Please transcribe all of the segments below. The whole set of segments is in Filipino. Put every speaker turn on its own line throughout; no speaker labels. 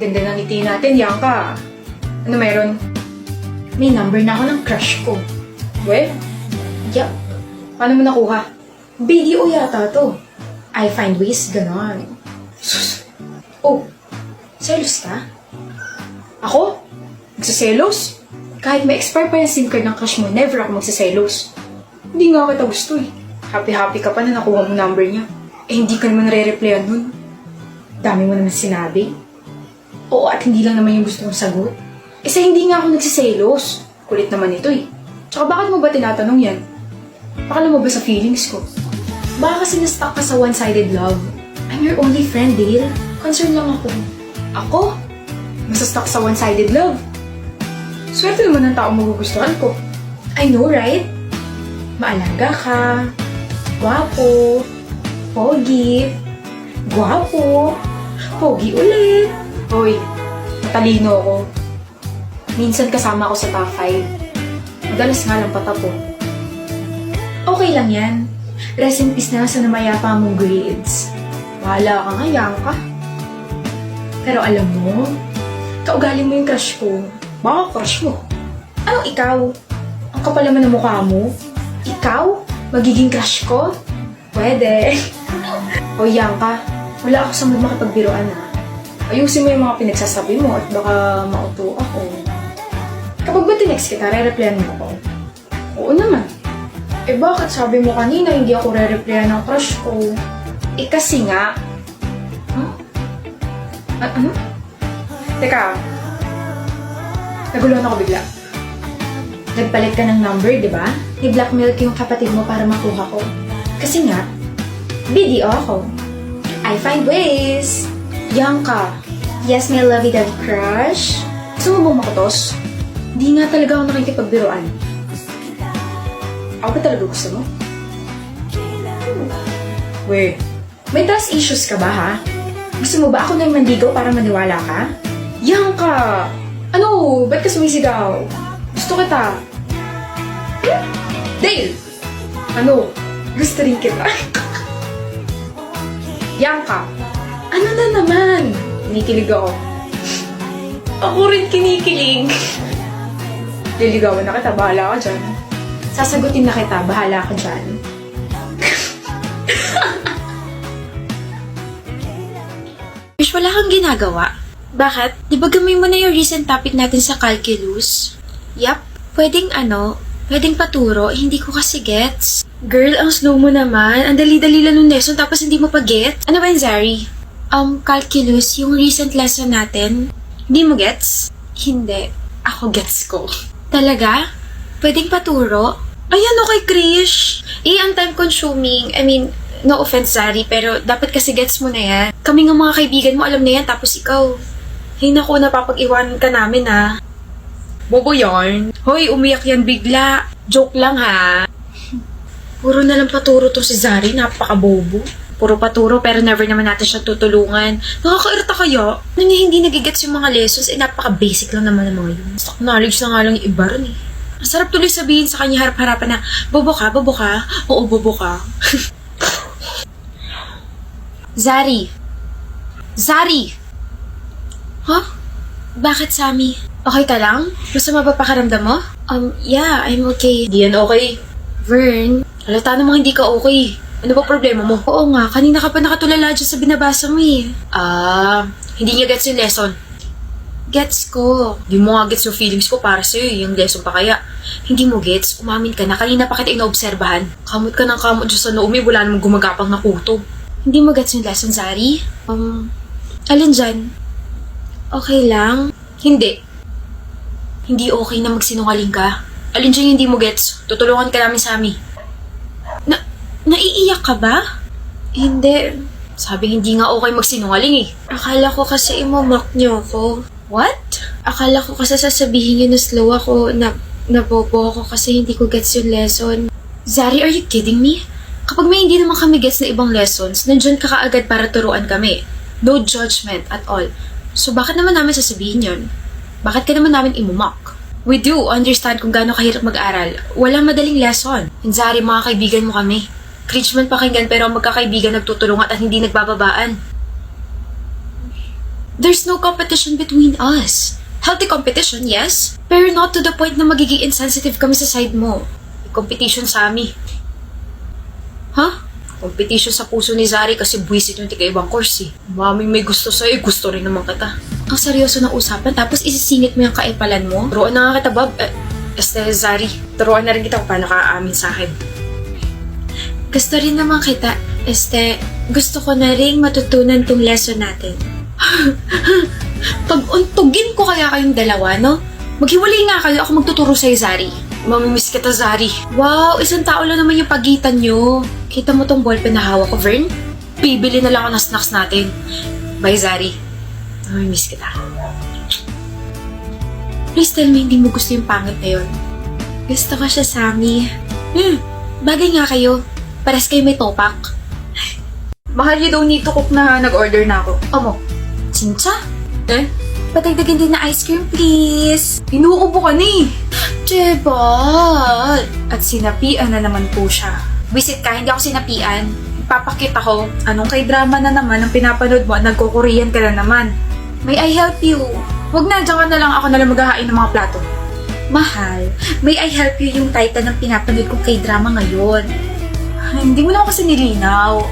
Ganda ng ngiti natin, Yanka. Ano meron?
May number na ako ng crush ko.
We?
Yup.
Paano mo nakuha?
Video yata to. I find ways, ganon.
Sus.
Oh, selos ka?
Ako? Nagsiselos? Kahit may expire pa yung SIM card ng crush mo, never ako magsiselos. Hindi nga kita gusto eh. Happy-happy ka pa na nakuha mo number niya. Eh hindi ka naman nare-replyan nun. Dami mo naman sinabi. Oo, at hindi lang naman yung gusto mong sagot. Eh sa hindi nga ako nagsiselos. Kulit naman ito eh. Tsaka bakit mo ba tinatanong yan? Pakala mo ba sa feelings ko?
Baka kasi na-stuck ka sa one-sided love. I'm your only friend, Dale. Concern lang ako.
Ako? Masastuck sa one-sided love. Swerte naman ng tao magugustuhan ko.
I know, right? Maalaga ka. Gwapo. Pogi. Gwapo. Pogi ulit.
Hoy, matalino ako. Minsan kasama ako sa top 5. Madalas nga lang patapo.
Okay lang yan. Rest in peace na sa namayapa mong grades.
Bahala ka nga, Yanka.
Pero alam mo, kaugali mo yung crush ko.
Baka crush mo.
Anong ikaw? Ang kapal naman ng mukha mo. Ikaw? Magiging crush ko? Pwede.
Hoy, Yanka. Wala ako sa mood makipagbiruan ha. Ayusin mo yung mga pinagsasabi mo at baka mauto ako. Kapag ba tinext kita, re-replyan mo ako? Oo naman. Eh bakit sabi mo kanina hindi ako re-replyan ng crush ko?
Eh kasi nga,
Ano? Teka. Naguluhan ako bigla.
nagpalit ka ng number, di ba? Ni-blackmail ko yung kapatid mo para makuha ko. Kasi nga, video ako. I find ways.
Yanka.
Yes, my lovey-dovey crush.
Gusto mo bang makutos? Hindi nga talaga ako nakikipagbiruan. Ako ba talaga gusto mo?
We, may trust issues ka ba, ha? Gusto mo ba ako na yung mandigaw para maniwala ka?
Yanka! Ano? Ba't ka sumisigaw? Gusto kita. Dale! Ano? Gusto rin kita. Yanka!
Ano na naman?
Kinikilig ako.
Ako rin kinikilig.
Liligawan na kita. Bahala ka dyan.
Sasagutin na kita, bahala ka dyan. Wish, wala kang ginagawa. Bakit? Di ba gamay mo na yung recent topic natin sa calculus? Yap, pwedeng paturo, hindi ko kasi gets. Girl, ang slow mo naman. Ang dali-dali lang ng lesson tapos hindi mo pa gets. Ano ba yun, Zari? Calculus, yung recent lesson natin. Hindi mo gets? Hindi. Ako gets ko. Talaga? Pwedeng paturo? Ayan, okay, Krish. Ang time-consuming. I mean, no offense, Zari, pero dapat kasi gets mo na yan. Kami nga mga kaibigan mo, alam na yan, tapos ikaw. Ay naku, napapag-iwanan ka namin, ha.
Bobo yarn.
Hoy, umiyak yan bigla. Joke lang, ha. Puro na lang paturo to si Zari, napaka-bobo. Puro paturo, pero never naman natin siya tutulungan. Nakakairita kaya? Ano niya hindi nagigets yung mga lessons, napaka-basic lang naman ng mga yun. Stock knowledge na nga lang yung iba rin, eh. Ang sarap tuloy sabihin sa kanya harap-harapan na, bobo ka, bobo ka? Oo, bobo ka. Zari! Zari! Huh? Bakit, Sammy? Okay ka lang? Masama ba pakaramdam mo? Yeah, I'm okay.
Di yan okay.
Vern, halata namang hindi ka okay. Ano ba problema mo? Oo nga, kanina ka pa nakatulala dyan sa binabasa mo eh.
Hindi niya gets yung lesson.
Gets ko.
Di mo nga gets yung feelings ko para sa'yo, yung lesson pa kaya.
Hindi mo gets, umamin ka na. Kanina pa kita inaobserbahan.
Kamot ka ng kamot dyan sa Naomi, wala namang gumagapang na kuto.
Hindi mo gets yung lesson, Zari? Alin dyan? Okay lang?
Hindi.
Hindi okay na magsinungaling ka?
Alin dyan yung hindi mo gets? Tutulungan ka namin, Sammy.
Naiiyak ka ba? Hindi.
Sabi hindi nga okay magsinungaling eh.
Akala ko kasi imamock niyo ako.
What?
Akala ko kasi sasabihin niyo na slow ako, nabobo ako kasi hindi ko gets yung lesson.
Zari, are you kidding me? Kapag may hindi naman kami gets na ibang lessons, nandyan ka kaagad para turuan kami. No judgment at all. So bakit naman namin sasabihin yun? Bakit ka naman namin imumock? We do understand kung gaano kahirap mag-aral. Walang madaling lesson. And Zari, mga kaibigan mo kami. Cringe man pakinggan pero ang magkakaibigan nagtutulungan at hindi nagbababaan.
There's no competition between us. Healthy competition, yes. Pero not to the point na magiging insensitive kami sa side mo. May competition sa amin. Ha? Competition sa puso ni Zari kasi buwisit yung tika-ibang course eh. Maming may gusto sa'yo, gusto rin naman kita. Ang seryoso na usapan, tapos isisingit mo yung kaipalan mo? Turuan na nga kita, Bob. Zari, turuan na rin kita kung paano ka aamin sa akin. Gusto rin naman kita. Gusto ko na rin matutunan tong lesson natin. Pag-untugin ko kaya kayong dalawa, no? Maghiwalay nga kayo, ako magtuturo sa'yo, Zari. Mamimiss kita, Zari. Wow, isang tao lang naman yung pagitan nyo. Kita mo tong ballpen na hawak ko, Vern? Bibili na lang ako ng snacks natin. Bye, Zari. Mamimiss kita. Please tell me hindi mo gusto yung pangit na yun. Gusto ko siya, Sammy. Bagay nga kayo. Pares kayo may topak.
Mahal, you don't need to cook na nag-order na ako.
Omo, Chincha? Patagdagan din na ice cream, please.
Inuubo ka na eh.
Jebal!
At sinapian na naman po siya.
Visit ka, hindi ako sinapian.
Papakita ko, anong kay-drama na naman ang pinapanood mo at nagko-Korean ka na naman.
May I help you?
Huwag na, dyan ka na lang, ako na lang maghahain ng mga plato.
Mahal, may I help you yung title ng pinapanood kong K-drama ngayon.
Hindi mo na ako kasi nilinaw.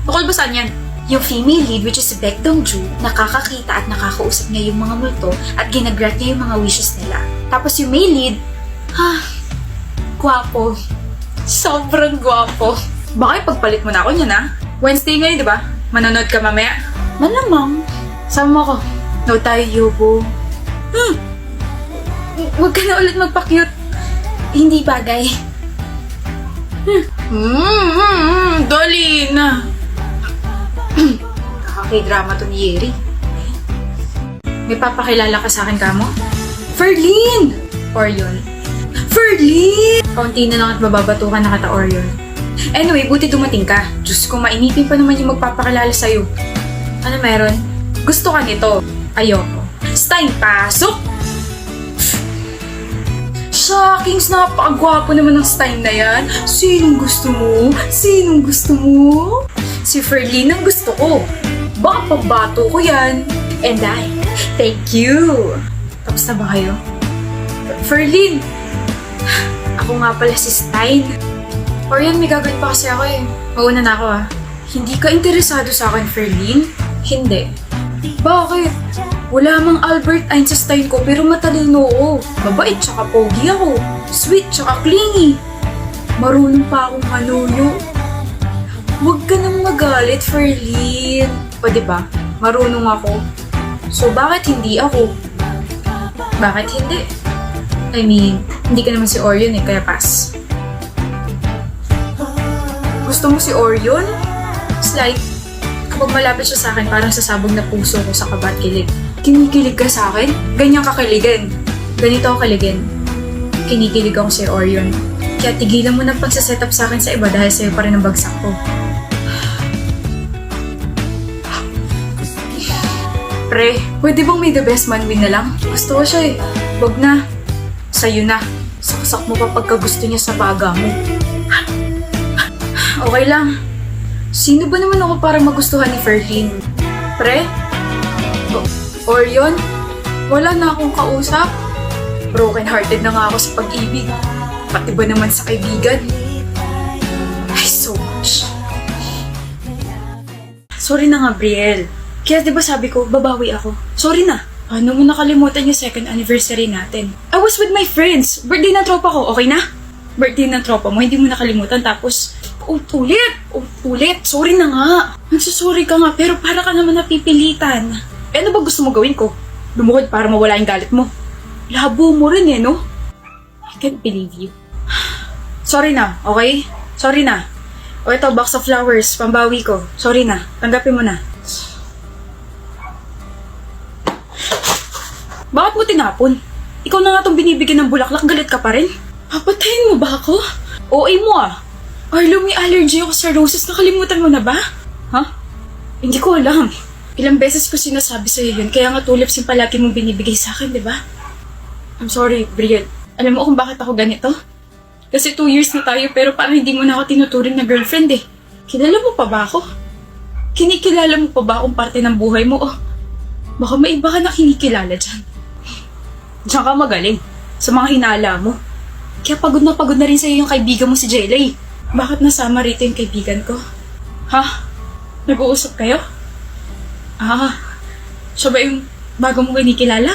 Tukol ba saan yan?
Yung female lead, which is si Baek Dong-ju, nakakakita at nakakausap niya yung mga multo at ginagrant niya yung mga wishes nila. Tapos yung male lead, gwapo. Sobrang gwapo.
Baka ipagpalit mo na ako niyan, ha? Wednesday ngayon, di ba? Manonood ka mamaya.
Malamang.
Sama mo ako. No tayo, Yobo.
Huwag ka na ulit magpa-cute. Hindi bagay.
Dali na. Kakaki-drama to ni Yeri. May papakilala ka sa akin, kamo? Ferlin! Orion. Ferlin! Kaunti na lang at mababatukan na kata Orion. Anyway, buti dumating ka. Diyos ko, mainipin pa naman yung magpapakilala sa'yo. Ano meron? Gusto ka nito? Ayoko. Stein, pasok! Shockings, napakagwapo naman ng Stein na yan. Sinong gusto mo? Sinong gusto mo? Si Ferlin ang gusto ko. Baka pagbato ko yan.
And I, thank you.
Tapos na ba kayo? Ferlin! Ako nga pala si Stein. Orion, may gagawin pa kasi ako eh. Mauna na ako ah. Hindi ka interesado sa akin, Ferlin?
Hindi.
Bakit? Wala mang Albert Einstein ko pero matalino ako. Mabait tsaka pogi ako. Sweet tsaka clingy. Marunong pa akong manuyo. Huwag ka nang magalit, Ferlin. O diba? Marunong ako. So bakit hindi ako? Bakit hindi? I mean, hindi ka naman si Orion eh, kaya pass. Gusto mo si Orion? Slight. Kapag malapit siya sa akin, parang sasabog na puso ko sa kaba at kilig. Kinikilig ka sa akin? Ganyan ka kiligin. Ganito ako kiligin. Kinikilig ako si Orion. Kaya tigilan mo ng pagsaset up sa akin sa iba dahil sa'yo pa rin ang bagsak ko. Pre, pwede bang may the best man win na lang? Gusto ko siya eh. Wag na. Sa'yo na. Saksak mo pa pagka gusto niya sa baga mo. Okay lang. Sino ba naman ako para magustuhan ni Ferlin? Pre? Orion? Wala na akong kausap. Broken-hearted na nga ako sa pag-ibig. Pati ba naman sa kaibigan? Ay, so much. Sorry na nga, Brielle. Kaya diba sabi ko, babawi ako. Sorry na. Paano mo nakalimutan yung second anniversary natin? I was with my friends. Birthday ng tropa ko, okay na? Birthday ng tropa mo, hindi mo nakalimutan. Tapos, ulit. Sorry na nga. Nagsusorry ka nga, pero para ka naman napipilitan. Eh, ano ba gusto mo gawin ko? Lumukod para mawala yung galit mo. Labo mo rin eh, no? I can't believe you. Sorry na, okay? Sorry na. O ito, box of flowers, pambawi ko. Sorry na, tanggapin mo na. Bakit mo tinapon? Ikaw na nga itong binibigyan ng bulaklak, galit ka pa rin? Papatayin mo ba ako? OA mo ah. Arlo, may allergy ako sa roses, nakalimutan mo na ba? Ha? Hindi ko alam. Ilang beses ko sinasabi sa'yo yun, kaya nga tulips yung palagi mong binibigay sa akin, di ba? I'm sorry, Brielle. Alam mo kung bakit ako ganito? Kasi 2 years na tayo pero parang hindi mo na ako tinuturing na girlfriend eh. Kilala mo pa ba ako? Kinikilala mo pa ba akong parte ng buhay mo? Oh, Baka may iba ka na kinikilala dyan. Diyan ka magaling. Sa mga hinala mo. Kaya pagod na rin sa'yo yung kaibigan mo si Jelay. Bakit nasama rito yung kaibigan ko? Ha? Nag-uusap kayo? Siya ba yung bago mo kinikilala?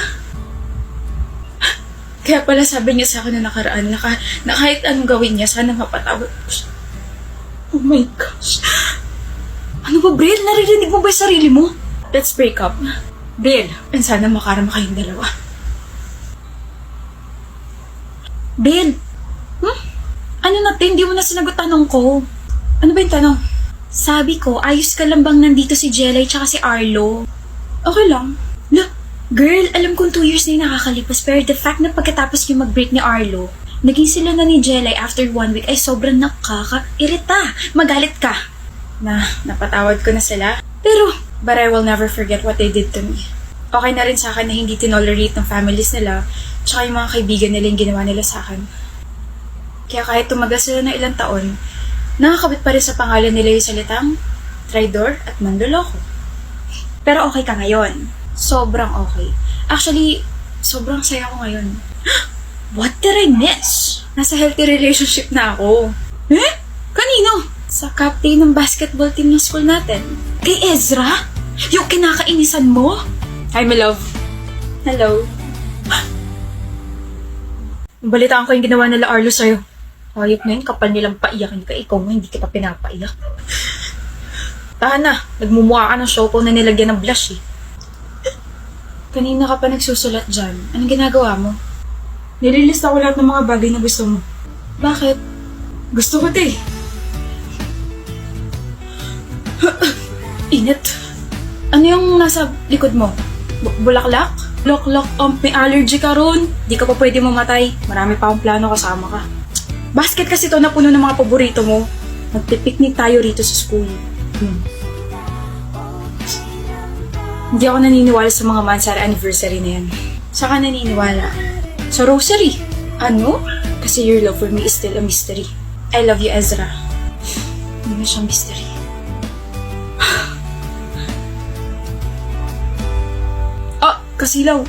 Kaya pala sabi niya sa akin na nakaraan na kahit anong gawin niya, sana mapatawad ko siya. Oh my gosh. Ano ba, Brel? Naririnig mo ba yung sarili mo? Let's break up. Brel, and sana makarama kayong dalawa. Brel, ano natin? Hindi mo na sinagot tanong ko. Ano ba yung tanong?
Sabi ko, ayos ka lang bang nandito si Jelay tsaka si Arlo?
Okay lang.
Girl, alam kong 2 years na yung nakakalipas, pero the fact na pagkatapos yung mag-break ni Arlo, naging sila na ni Jelay after 1 week ay sobrang nakaka-irita. Magalit ka.
Napatawad ko na sila.
Pero,
But I will never forget what they did to me. Okay na rin sa akin na hindi tinolerate ng families nila tsaka yung mga kaibigan nila yung ginawa nila sa akin. Kaya kahit tumagal sila ng ilang taon, nakakabit pa rin sa pangalan nila yung salitang traidor at mandoloko.
pero okay ka ngayon.
Sobrang okay. Actually, sobrang saya ko ngayon.
What did I miss?
Nasa healthy relationship na ako.
Kanino?
Sa captain ng basketball team ng school natin.
Kay Ezra? Yung kinakainisan mo?
Hi, my love. Hello. Balitaan ko yung ginawa nila Arlo sa'yo. Hayop na yun, kapal nilang paiyakin ka. Ikaw mo, hindi kita pinapaiyak. Tahan na, nagmumukha ka ng siopaw na nilagyan ng blush eh. Kanina ka pa nagsusulat dyan. Anong ginagawa mo? Nililista ko lahat ng mga bagay na gusto mo.
Bakit?
Gusto ko 'to eh. Init. Ano yung nasa likod mo? Bulaklak? Loklok, may allergy ka ron. Di ka pa pwede mamatay. Marami pa akong plano kasama ka. Basket kasi to na puno ng mga paborito mo. Magpipiknik tayo rito sa school. Hindi ako naniniwala sa mga Mansara anniversary na yan. Saka naniniwala sa rosary. Ano? Kasi your love for me is still a mystery. I love you, Ezra. Hindi na siyang mystery. Kasilaw.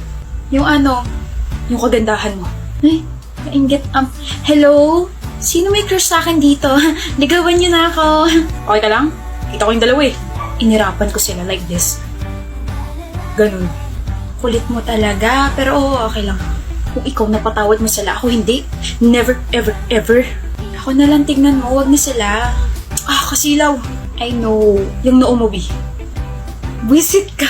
Yung yung kagandahan mo.
Ay, kainggit. Hello? Sino may crush sa akin dito? Ligawan niyo na ako.
Okay ka lang? Kita ko yung dalawa eh. Inirapan ko sila like this. Ganun.
Kulit mo talaga, pero okay lang.
Kung ikaw napatawad mo sila, ako hindi. Never, ever, ever.
Ako na lang tignan mo, wag na sila.
Kasilaw.
I know.
Yung noo mo, B.
Wisit ka.